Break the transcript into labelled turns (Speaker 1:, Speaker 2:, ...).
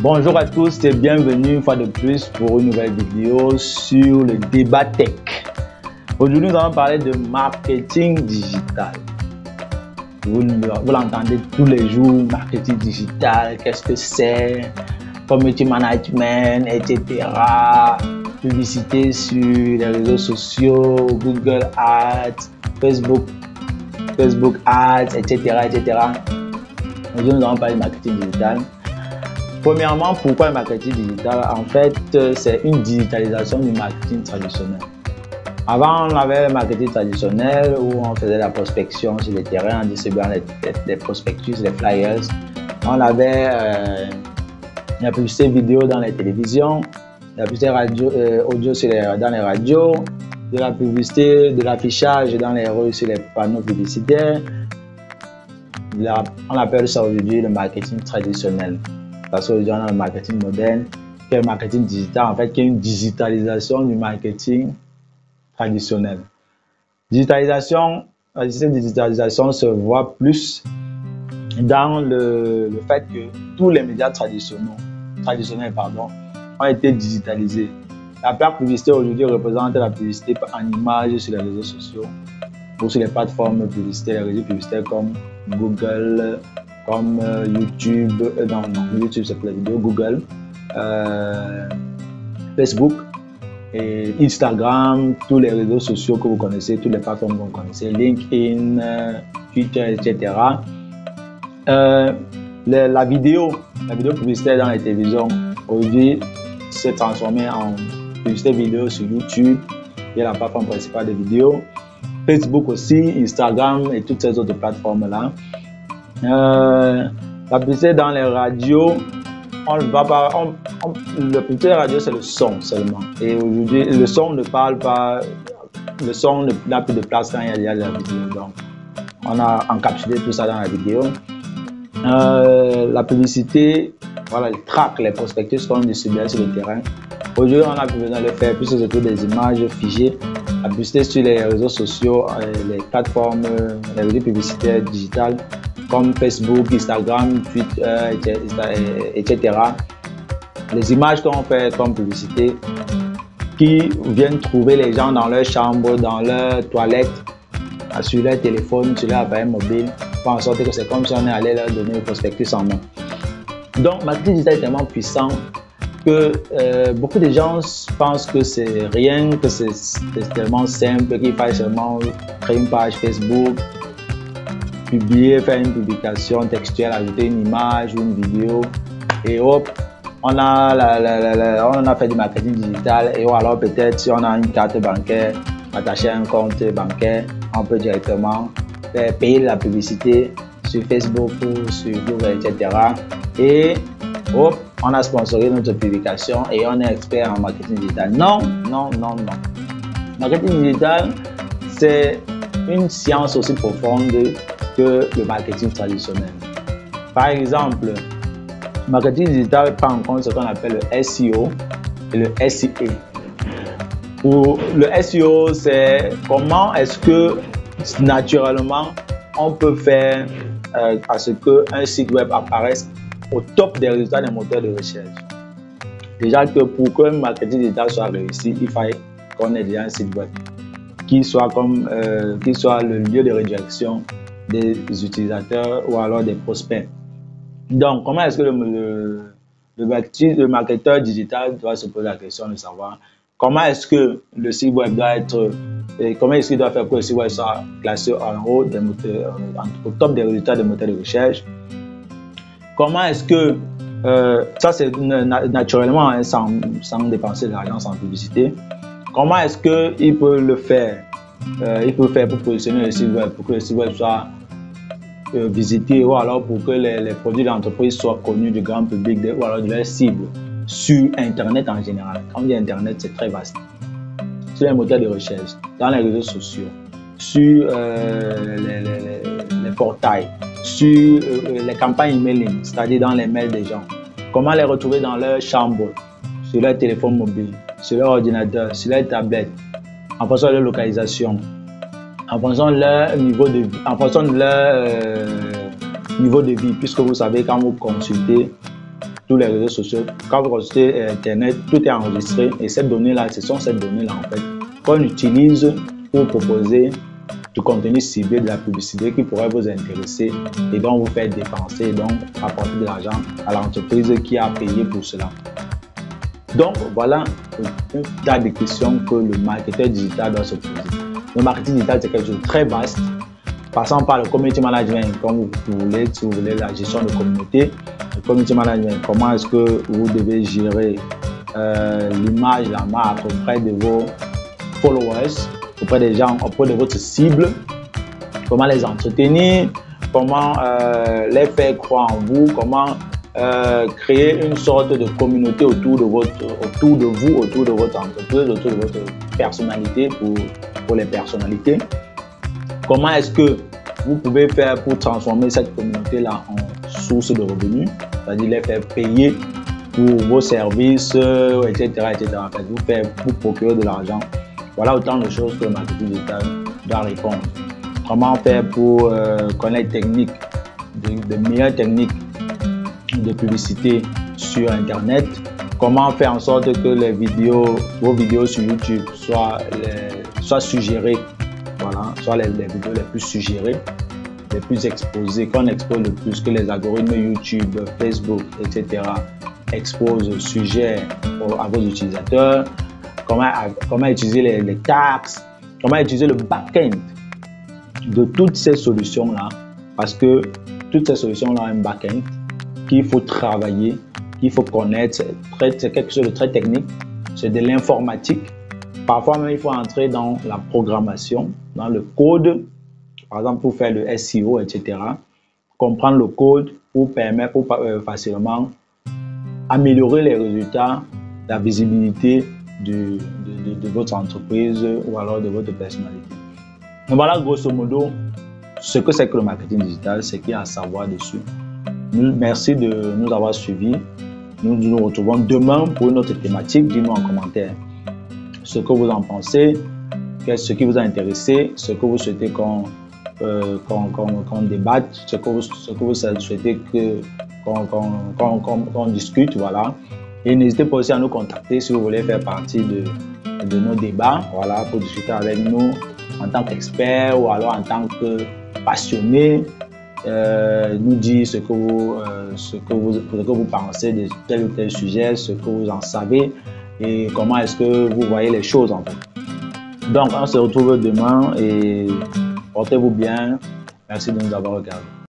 Speaker 1: Bonjour à tous et bienvenue une fois de plus pour une nouvelle vidéo sur le débat tech. Aujourd'hui, nous allons parler de marketing digital. Vous l'entendez tous les jours, marketing digital, qu'est-ce que c'est, community management, etc. Publicité sur les réseaux sociaux, Google Ads, Facebook Ads, etc. Aujourd'hui, nous allons parler de marketing digital. Premièrement, pourquoi le marketing digital? En fait, c'est une digitalisation du marketing traditionnel. Avant, on avait le marketing traditionnel où on faisait la prospection sur les terrains en distribuant les prospectus, les flyers. On avait la publicité vidéo dans les télévisions, la publicité audio dans les radios, de la publicité, de l'affichage dans les rues sur les panneaux publicitaires. On appelle ça aujourd'hui le marketing traditionnel. Parce qu'aujourd'hui, on a le marketing moderne, qui est le marketing digital, en fait, qui est une digitalisation du marketing traditionnel. Cette digitalisation se voit plus dans le fait que tous les médias traditionnels ont été digitalisés. La plaque publicitaire aujourd'hui représente la publicité en images sur les réseaux sociaux ou sur les plateformes publicitaires, les réseaux publicitaires comme Google, comme YouTube, YouTube c'est pour la vidéo, Google, Facebook et Instagram, tous les réseaux sociaux que vous connaissez, toutes les plateformes que vous connaissez, LinkedIn, Twitter, etc. La vidéo publicitaire dans les télévisions aujourd'hui s'est transformée en publicité vidéo sur YouTube, qui est la plateforme principale de vidéos, Facebook aussi, Instagram et toutes ces autres plateformes-là. La publicité dans les radios, la publicité de radio c'est le son seulement. Et aujourd'hui, le son ne parle pas, le son n'a plus de place quand il y a la vidéo. Donc, on a encapsulé tout ça dans la vidéo. La publicité, voilà, elle traque les prospectus qu'on distribue sur le terrain. Aujourd'hui, on n'a plus besoin de le faire puisque c'est tout des images figées. La publicité sur les réseaux sociaux, les plateformes, les réseaux publicitaires digitales comme Facebook, Instagram, Twitter, etc. Les images qu'on fait comme publicité qui viennent trouver les gens dans leur chambre, dans leur toilette, sur leur téléphone, sur leur appareil mobile, pour en sorte que c'est comme si on est allé leur donner le prospectus en main. Donc, le marketing digital est tellement puissant que beaucoup de gens pensent que c'est rien, que c'est tellement simple, qu'il faille seulement créer une page Facebook, faire une publication textuelle, ajouter une image ou une vidéo et hop, on a fait du marketing digital. Et alors peut-être si on a une carte bancaire attachée à un compte bancaire, on peut directement payer la publicité sur Facebook ou sur Google, etc. Et hop, on a sponsorisé notre publication et on est expert en marketing digital. Non. Marketing digital, c'est une science aussi profonde que le marketing traditionnel. Par exemple, le marketing digital prend en compte ce qu'on appelle le SEO et le SEA. Pour le SEO, c'est comment est-ce que naturellement on peut faire à ce qu'un site web apparaisse au top des résultats des moteurs de recherche. Déjà que pour qu'un marketing digital soit réussi, il faille qu'on ait déjà un site web qui soit le lieu de redirection des utilisateurs ou alors des prospects. Donc, comment est-ce que le marketeur digital doit se poser la question de savoir comment est-ce que le site web doit être, comment est-ce qu'il doit faire pour que le site web soit classé en haut des moteurs, au top des résultats des moteurs de recherche. Comment est-ce que, ça c'est naturellement hein, sans dépenser de l'argent, sans publicité, comment est-ce qu'il peut le faire? Il peut faire pour positionner le site web, pour que le site web soit visité ou alors pour que les produits de l'entreprise soient connus du grand public ou alors de leur cible sur Internet en général. Quand on dit Internet, c'est très vaste. Sur les moteurs de recherche, dans les réseaux sociaux, sur les portails, sur les campagnes emailing, c'est-à-dire dans les mails des gens. Comment les retrouver dans leur chambre, sur leur téléphone mobile, sur leur ordinateur, sur leur tablette, en fonction de leur localisation, en fonction de leur niveau de vie, en fonction de leur niveau de vie, puisque vous savez, quand vous consultez tous les réseaux sociaux. Quand vous consultez Internet, tout est enregistré et ces données-là, ce sont ces données-là en fait qu'on utilise pour proposer du contenu ciblé, de la publicité qui pourrait vous intéresser et donc vous faire dépenser et donc apporter de l'argent à l'entreprise qui a payé pour cela. Donc voilà un tas de questions que le marketeur digital doit se poser. Le marketing digital, c'est quelque chose de très vaste. Passant par le community management, comme vous voulez, si vous voulez la gestion de communauté. Le community management, comment est-ce que vous devez gérer l'image, la marque auprès de vos followers, auprès des gens, auprès de votre cible, comment les entretenir, comment les faire croire en vous, comment créer une sorte de communauté autour de vous, autour de votre entreprise, autour de votre personnalité pour les personnalités. Comment est-ce que vous pouvez faire pour transformer cette communauté-là en source de revenus, c'est-à-dire les faire payer pour vos services, etc., etc. En fait, vous procurer de l'argent. Voilà autant de choses que le marketing digital doit répondre. Comment faire pour connaître de meilleures techniques de publicité sur Internet. Comment faire en sorte que vos vidéos sur YouTube soient suggérées. Voilà, soit les vidéos les plus suggérées, les plus exposées, qu'on expose le plus, que les algorithmes YouTube, Facebook, etc. exposent, suggèrent à vos utilisateurs. Comment utiliser les tags, comment utiliser le back-end de toutes ces solutions-là, parce que toutes ces solutions-là ont un back-end qu'il faut travailler, qu'il faut connaître. C'est quelque chose de très technique, c'est de l'informatique. Parfois même, il faut entrer dans la programmation, dans le code, par exemple pour faire le SEO, etc. Comprendre le code pour permettre, facilement améliorer les résultats, la visibilité de votre entreprise ou alors de votre personnalité. Donc voilà grosso modo ce que c'est que le marketing digital, ce qu'il y a à savoir dessus. Merci de nous avoir suivis. Nous nous retrouvons demain pour une autre thématique. Dites-nous en commentaire ce que vous en pensez, ce qui vous a intéressé, ce que vous souhaitez qu'on débatte, ce que vous souhaitez qu'on discute, voilà. Et n'hésitez pas aussi à nous contacter si vous voulez faire partie de nos débats, voilà, pour discuter avec nous en tant qu'expert ou alors en tant que passionné, nous dire ce que vous pensez de tel ou tel sujet, ce que vous en savez et comment est-ce que vous voyez les choses en fait. Donc on se retrouve demain et portez-vous bien. Merci de nous avoir regardé.